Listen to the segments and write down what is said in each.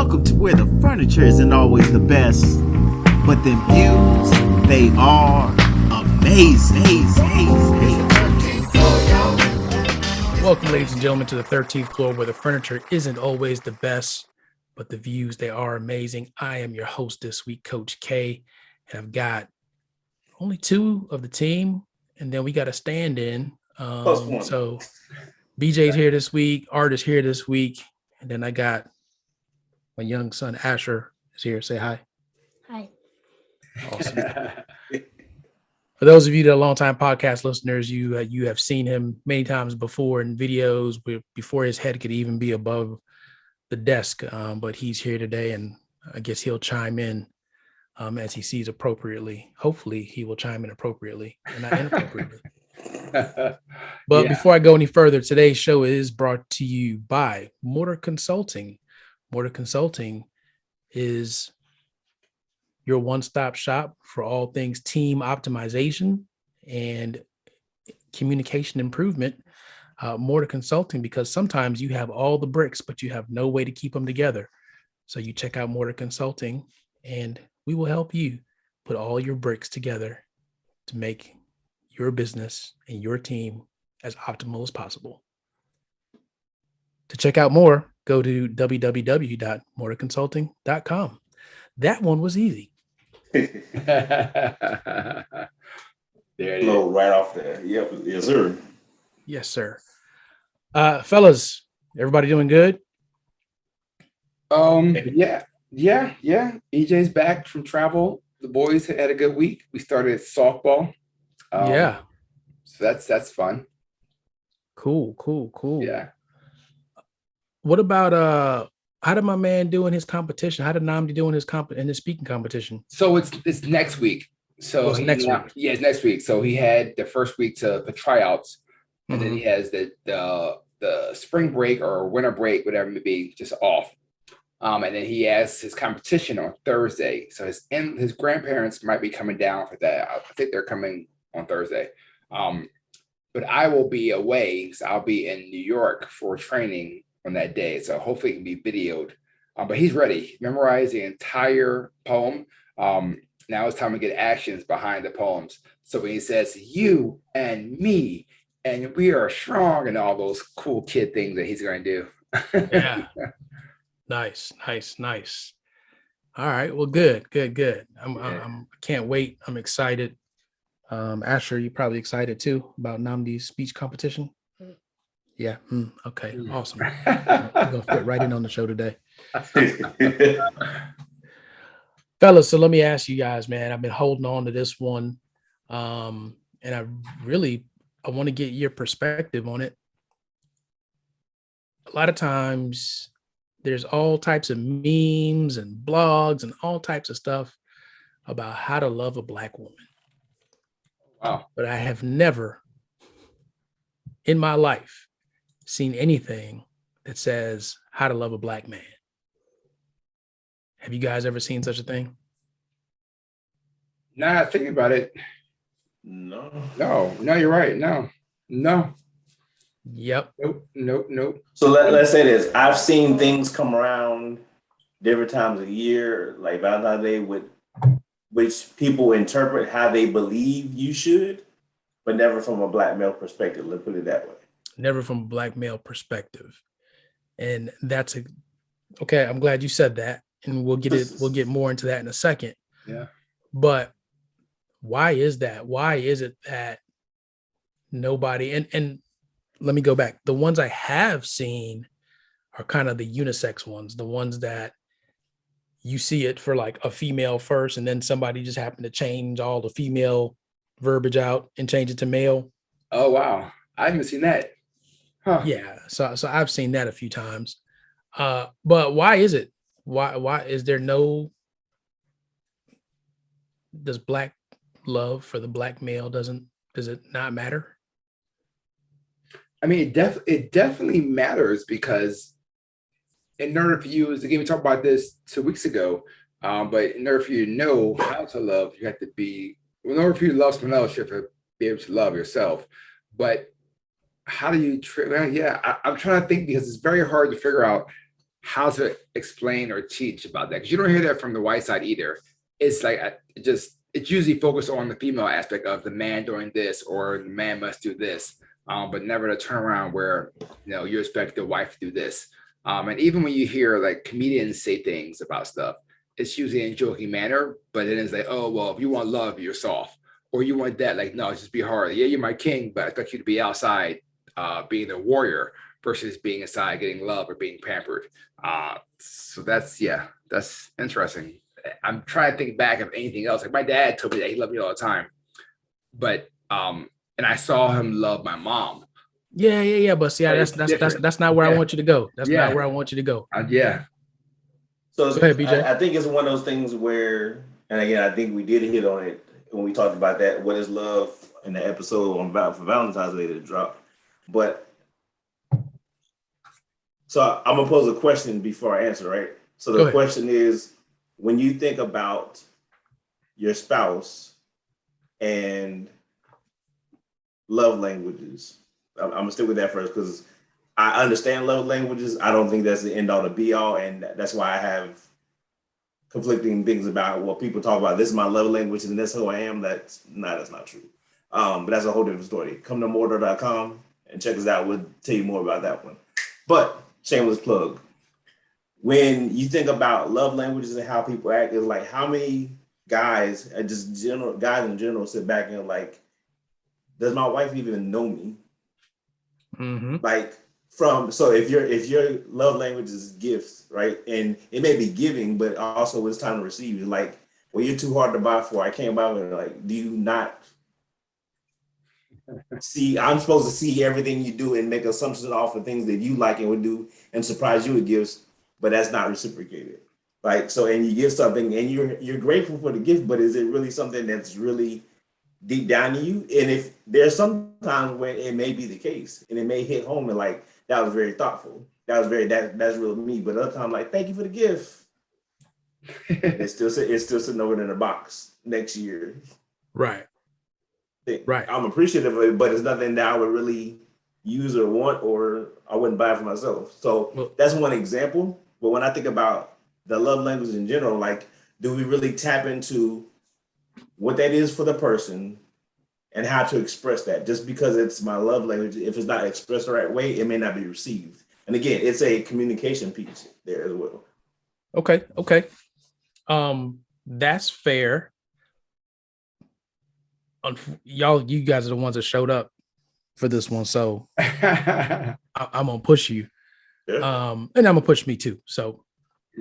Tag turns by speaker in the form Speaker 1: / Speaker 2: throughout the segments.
Speaker 1: welcome to where the furniture isn't always the best, but them views, they are amazing.
Speaker 2: Welcome, ladies and gentlemen, to the 13th floor, where the furniture isn't always the best, but the views, they are amazing. I am your host this week, Coach K, and I've got only two of the team, and then we got a stand-in. So BJ's here this week, Art is here this week, and then I got my young son, Asher, is here. Say hi.
Speaker 3: Hi.
Speaker 2: Awesome. For those of you that are longtime podcast listeners, you have seen him many times before in videos before his head could even be above the desk. But he's here today, and I guess he'll chime in as he sees appropriately. Hopefully, he will chime in appropriately and not inappropriately. But before I go any further, today's show is brought to you by Mortar Consulting. Mortar Consulting is your one-stop shop for all things team optimization and communication improvement. Mortar Consulting, because sometimes you have all the bricks, but you have no way to keep them together. So you check out Mortar Consulting, and we will help you put all your bricks together to make your business and your team as optimal as possible. To check out more, go to www.mortarconsulting.com. That one was easy.
Speaker 4: There it is. Right off there. Yep. Yes, sir.
Speaker 2: Yes, sir. Fellas, everybody doing good?
Speaker 5: Yeah. EJ's back from travel. The boys had a good week. We started softball.
Speaker 2: So
Speaker 5: that's fun.
Speaker 2: Cool.
Speaker 5: Yeah.
Speaker 2: What about how did my man do in his competition? How did Namdi do in his speaking competition?
Speaker 5: So it's next week. So
Speaker 2: it's next week.
Speaker 5: Yeah, it's next week. So he had the first week for tryouts, and then he has the spring break or winter break, whatever it may be, just off. And then he has his competition on Thursday. So his grandparents might be coming down for that. I think they're coming on Thursday. But I will be away, so I'll be in New York for training on that day. So hopefully it can be videoed. But he's ready. He memorized the entire poem. Now it's time to get actions behind the poems. So when he says you and me and we are strong and all those cool kid things that he's going to do.
Speaker 2: Yeah. Nice. All right. Well, good. I can't wait. I'm excited. Asher, you're probably excited too about Namdi's speech competition. Yeah. Okay. Awesome. I'm gonna fit right in on the show today. Fellas, so let me ask you guys, man. I've been holding on to this one. And I want to get your perspective on it. A lot of times there's all types of memes and blogs and all types of stuff about how to love a Black woman.
Speaker 5: Wow.
Speaker 2: But I have never in my life seen anything that says how to love a Black man. Have you guys ever seen such a thing?
Speaker 5: Nah, think about it.
Speaker 4: No,
Speaker 5: you're right. No.
Speaker 2: Yep.
Speaker 5: Nope.
Speaker 4: So let's say this. I've seen things come around different times of year, like Valentine's Day, which people interpret how they believe you should, but never from a Black male perspective. Let's put it that way.
Speaker 2: Never from a Black male perspective. And that's okay. I'm glad you said that. And we'll get more into that in a second.
Speaker 5: Yeah.
Speaker 2: But why is that? Why is it that nobody, and let me go back. The ones I have seen are kind of the unisex ones, the ones that you see it for like a female first, and then somebody just happened to change all the female verbiage out and change it to male.
Speaker 5: Oh, wow. I haven't seen that. Huh.
Speaker 2: Yeah. So I've seen that a few times. But why is it? Why is there does Black love for the Black male does it not matter?
Speaker 5: I mean, it definitely matters, because in order for you, again, we talked about this 2 weeks ago, but in order for you to know how to love, you have to be, in order for you to love someone else, you have to be able to love yourself. But how do you, I'm trying to think, because it's very hard to figure out how to explain or teach about that, because you don't hear that from the white side either. It's like it's usually focused on the female aspect of the man doing this or the man must do this, but never to turn around where you expect the wife to do this. And even when you hear like comedians say things about stuff, it's usually in a joking manner, but then it's like, oh well, if you want love, you're soft, or you want that, like, no, just be hard. Yeah, you're my king, but I expect you to be outside, being the warrior versus being inside getting love or being pampered. So that's interesting. I'm trying to think back of anything else. Like my dad told me that he loved me all the time, but and I saw him love my mom.
Speaker 2: Yeah. But see, that's not where I want you to go. That's not where I want you to go.
Speaker 5: Yeah.
Speaker 4: So
Speaker 2: Go ahead, BJ.
Speaker 4: I think it's one of those things where, and again, I think we did hit on it when we talked about that. What is love in the episode for Valentine's Day that dropped? But so I'm gonna pose a question before I answer, right? So the question is, when you think about your spouse and love languages, I'm gonna stick with that first because I understand love languages. I don't think that's the end all to be all, and that's why I have conflicting things about what people talk about. This is my love language, and that's who I am. That's not true. But that's a whole different story. Come to Mordor.com and check us out. We'll tell you more about that one. But shameless plug. When you think about love languages and how people act, it's like how many guys, guys in general, sit back and like, does my wife even know me?
Speaker 2: Mm-hmm.
Speaker 4: Like so if your love language is gifts, right? And it may be giving, but also it's time to receive. It's like, well, you're too hard to buy for. I can't buy it. Like, do you not see? I'm supposed to see everything you do and make assumptions off of things that you like and would do and surprise you with gifts, but that's not reciprocated. Like, so, and you give something and you're grateful for the gift, but is it really something that's really deep down in you? And if there's some times when it may be the case and it may hit home and like, that was very thoughtful. That's real me. But other time, like, thank you for the gift. it's still sitting over in the box next year.
Speaker 2: Right.
Speaker 4: I'm appreciative of it, but it's nothing that I would really use or want, or I wouldn't buy for myself. So that's one example. But when I think about the love language in general, like, do we really tap into what that is for the person and how to express that? Just because it's my love language, if it's not expressed the right way, it may not be received. And again, it's a communication piece there as well.
Speaker 2: Okay. That's fair. You guys are the ones that showed up for this one, so I'm gonna push you, and I'm gonna push me too. So,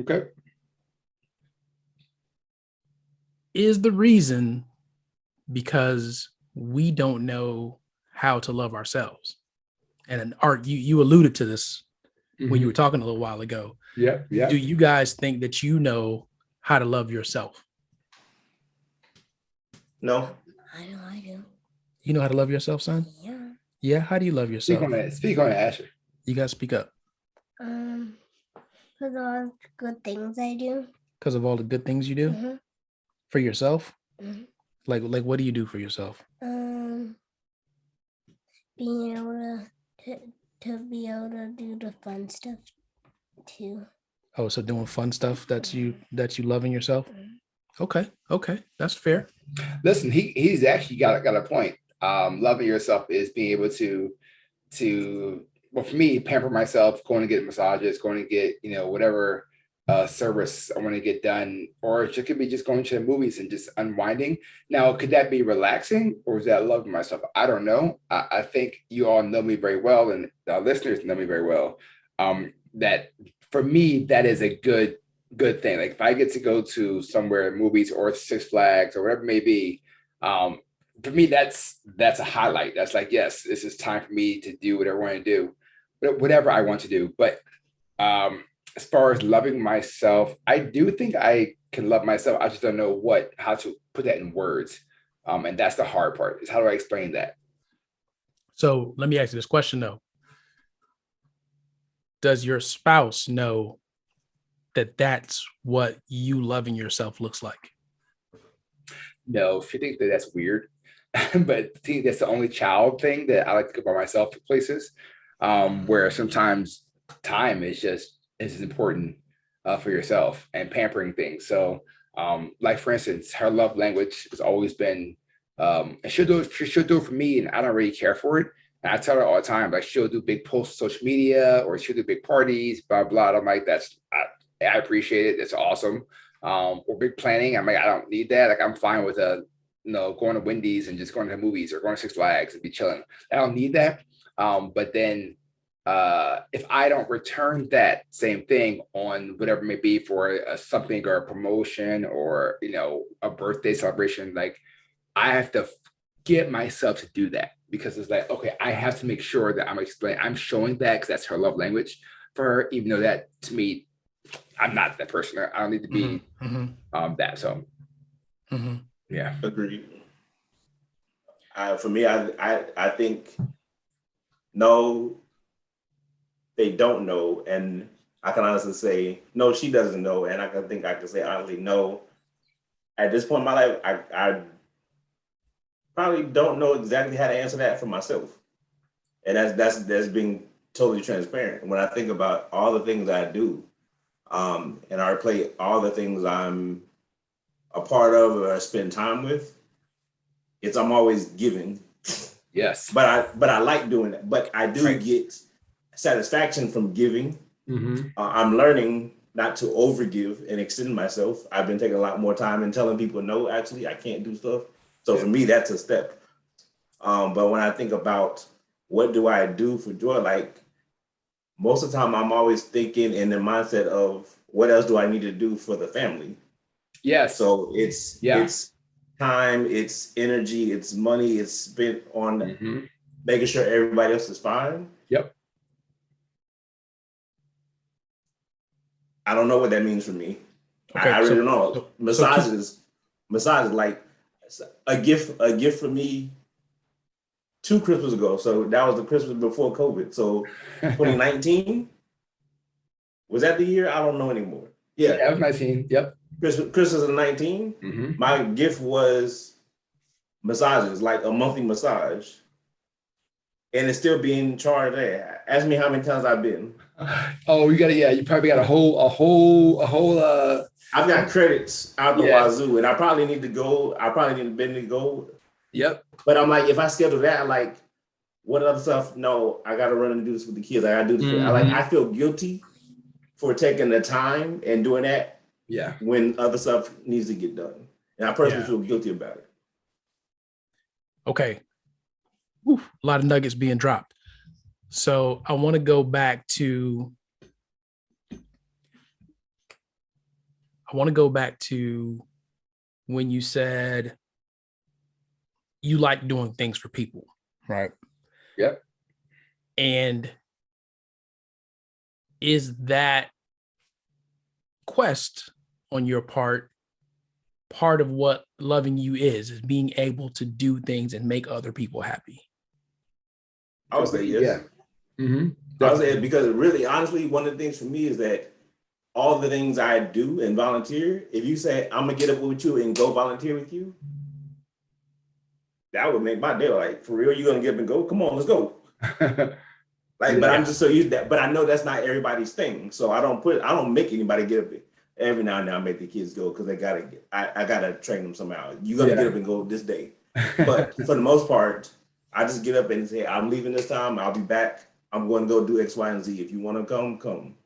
Speaker 5: okay,
Speaker 2: is the reason because we don't know how to love ourselves? And Art, you alluded to this when you were talking a little while ago.
Speaker 5: Yeah.
Speaker 2: Do you guys think that you know how to love yourself?
Speaker 4: No.
Speaker 3: I do.
Speaker 2: You know how to love yourself, son?
Speaker 3: Yeah.
Speaker 2: Yeah. How do you love yourself?
Speaker 5: Speak on it, Asher.
Speaker 2: You gotta speak up.
Speaker 3: Because of all the good things I do.
Speaker 2: Because of all the good things you do for yourself. Like what do you do for yourself?
Speaker 3: Being able to be able to do the fun stuff too.
Speaker 2: Oh, so doing fun stuff that you loving yourself. Okay, that's fair.
Speaker 5: Listen, he's actually got a point. Loving yourself is being able to well, for me, pamper myself, going to get massages, going to get whatever service I want to get done, or it could be just going to the movies and just unwinding. Now, could that be relaxing, or is that loving myself? I don't know. I think you all know me very well, and our listeners know me very well. That for me, that is a good thing. Like if I get to go to somewhere, movies or Six Flags or whatever it may be, for me, that's a highlight. That's like, yes, this is time for me to do whatever I want to do, whatever I want to do. But as far as loving myself, I do think I can love myself. I just don't know how to put that in words. And that's the hard part, is how do I explain that?
Speaker 2: So let me ask you this question though. Does your spouse know that that's what you loving yourself looks like?
Speaker 5: No, she thinks that that's weird. But I think that's the only child thing that I like to go by myself to places, where sometimes time is just is important for yourself and pampering things. So like for instance, her love language has always been, and she'll do it for me, and I don't really care for it. And I tell her all the time, like she'll do big posts on social media, or she'll do big parties, blah blah. I'm like, I appreciate it. It's awesome. Or big planning. I'm like, I don't need that. Like I'm fine with going to Wendy's and just going to the movies or going to Six Flags and be chilling. I don't need that. But then if I don't return that same thing on whatever it may be for something or a promotion or a birthday celebration, like I have to get myself to do that, because it's like, okay, I have to make sure that I'm showing that, because that's her love language for her, even though that to me, I'm not that person. I don't need to be that. So yeah,
Speaker 4: agreed. For me, I think no, they don't know, and I can honestly say no, she doesn't know, and I can say honestly no. At this point in my life, I probably don't know exactly how to answer that for myself, and that's being totally transparent. When I think about all the things I do, and I play all the things I'm a part of or I spend time with, I'm always giving.
Speaker 5: yes,
Speaker 4: but I like doing that. But I do get satisfaction from giving. I'm learning not to overgive and extend myself. I've been taking a lot more time and telling people no, actually I can't do stuff. So for me, that's a step. But when I think about what do I do for joy, like most of the time I'm always thinking in the mindset of what else do I need to do for the family?
Speaker 5: yes.
Speaker 4: So it's time, it's energy, it's money, it's spent on making sure everybody else is fine.
Speaker 5: Yep.
Speaker 4: I don't know what that means for me.
Speaker 2: Okay,
Speaker 4: I really don't know. Massages, like a gift for me 2 Christmas ago. So that was the Christmas before COVID. So 2019, was that the year? I don't know anymore. Yeah,
Speaker 5: that was 19. Yep.
Speaker 4: Christmas of 19. My gift was massages, like a monthly massage. And it's still being charged there. Ask me how many times I've been.
Speaker 5: Oh, you probably got a whole
Speaker 4: I've got credits out the wazoo, and I probably need to go. I probably need to bend to go.
Speaker 5: Yep.
Speaker 4: But I'm like, if I schedule that, like, what other stuff? No, I gotta run and do this with the kids. I gotta do this. I feel guilty for taking the time and doing that.
Speaker 5: Yeah.
Speaker 4: When other stuff needs to get done, and I personally feel guilty about it.
Speaker 2: Okay. Whew, a lot of nuggets being dropped. So I want to go back to when you said you like doing things for people, right?
Speaker 5: Yep.
Speaker 2: And is that quest on your part of what loving you is being able to do things and make other people happy?
Speaker 4: I would say yes.
Speaker 5: Yeah.
Speaker 4: I would say, because really, honestly, one of the things for me is that all the things I do and volunteer, if you say, I'm gonna get up with you and go volunteer with you, that would make my day. Like, for real, you gonna get up and go? Come on, let's go. But I'm just so used to that. But I know that's not everybody's thing. So I don't make anybody get up. Every now and then I make the kids go, because I gotta train them somehow. You gotta get up and go this day. But for the most part, I just get up and say, I'm leaving this time, I'll be back. I'm going to go do X, Y, and Z. If you want to come, come.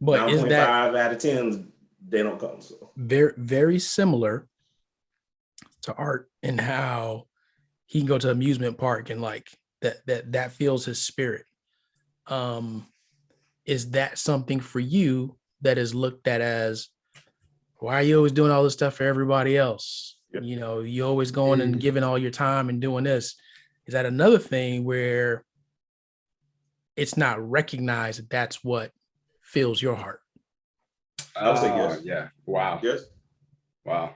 Speaker 2: But is that
Speaker 4: 5 out of 10, they don't come. So
Speaker 2: very, very similar to Art in how he can go to an amusement park and like that feels his spirit. Is that something for you that is looked at as, why are you always doing all this stuff for everybody else? Yep. You always going and giving all your time and doing this. Is that another thing where it's not recognized that that's what fills your heart?
Speaker 4: I would say yes.
Speaker 5: Yeah. Wow.
Speaker 4: Yes.
Speaker 5: Wow.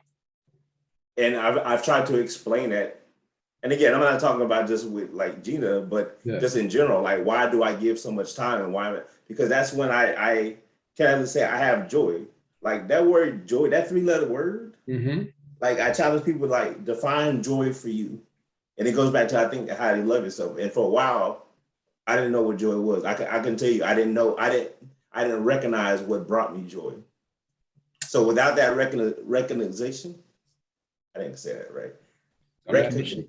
Speaker 4: And I've tried to explain that. And again, I'm not talking about just with like Gina, but just in general, like, why do I give so much time, and why? Because that's when I can say I have joy. Like that word joy, that 3-letter word. Like I challenge people, like, define joy for you. And it goes back to, I think, how you love yourself. And for a while, I didn't know what joy was. I can tell you, I didn't know. I I didn't recognize what brought me joy. So without that recognition, I didn't say that right. Recognition.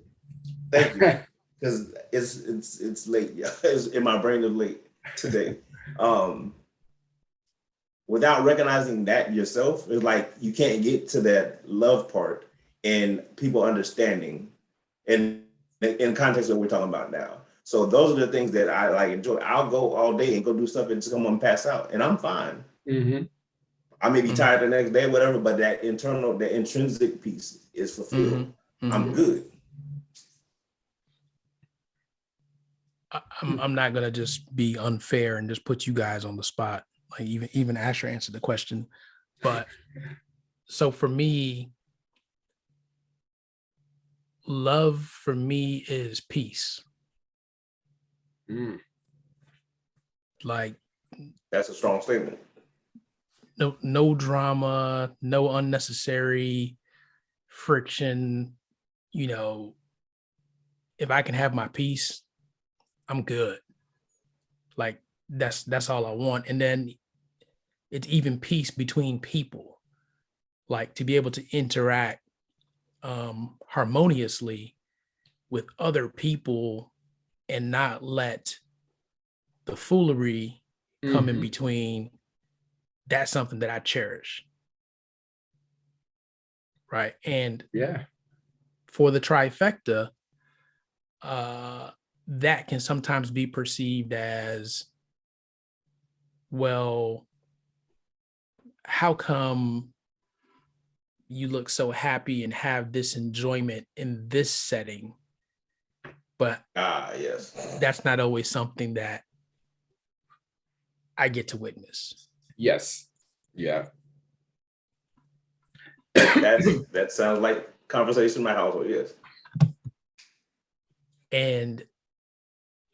Speaker 4: Thank you, because it's late. Yeah, in my brain is late today. Without recognizing that yourself, it's like you can't get to that love part and people understanding, and in context of what we're talking about now. So those are the things that I like enjoy. I'll go all day and go do stuff and just come and pass out, and I'm fine.
Speaker 5: Mm-hmm.
Speaker 4: I may be tired the next day, whatever, but that intrinsic piece is fulfilled. I'm good.
Speaker 2: I'm not gonna just be unfair and just put you guys on the spot. Like even Asher answered the question, but so for me, love for me is peace. Like,
Speaker 4: that's a strong statement.
Speaker 2: No drama, no unnecessary friction. You know, if I can have my peace, I'm good. Like that's all I want. And then it's even peace between people, like to be able to interact harmoniously with other people and not let the foolery come in between. That's something that I cherish. Right. And for the trifecta, that can sometimes be perceived as, well, how come you look so happy and have this enjoyment in this setting? But
Speaker 4: yes,
Speaker 2: that's not always something that I get to witness.
Speaker 5: Yes. Yeah.
Speaker 4: That sounds like conversation in my household. Yes.
Speaker 2: And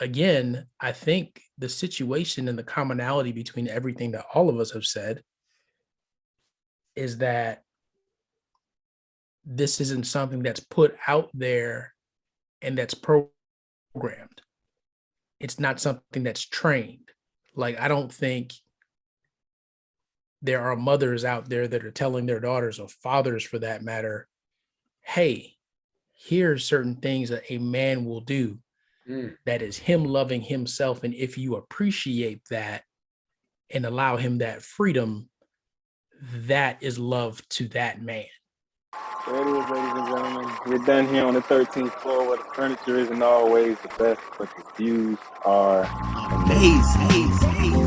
Speaker 2: again, I think the situation and the commonality between everything that all of us have said is that this isn't something that's put out there and that's programmed. It's not something that's trained. Like, I don't think there are mothers out there that are telling their daughters, or fathers for that matter, hey, here's certain things that a man will do that is him loving himself. And if you appreciate that and allow him that freedom, that is love to that man.
Speaker 6: There it is, ladies and gentlemen. We're done here on the 13th floor where the furniture isn't always the best, but the views are
Speaker 1: Amazing.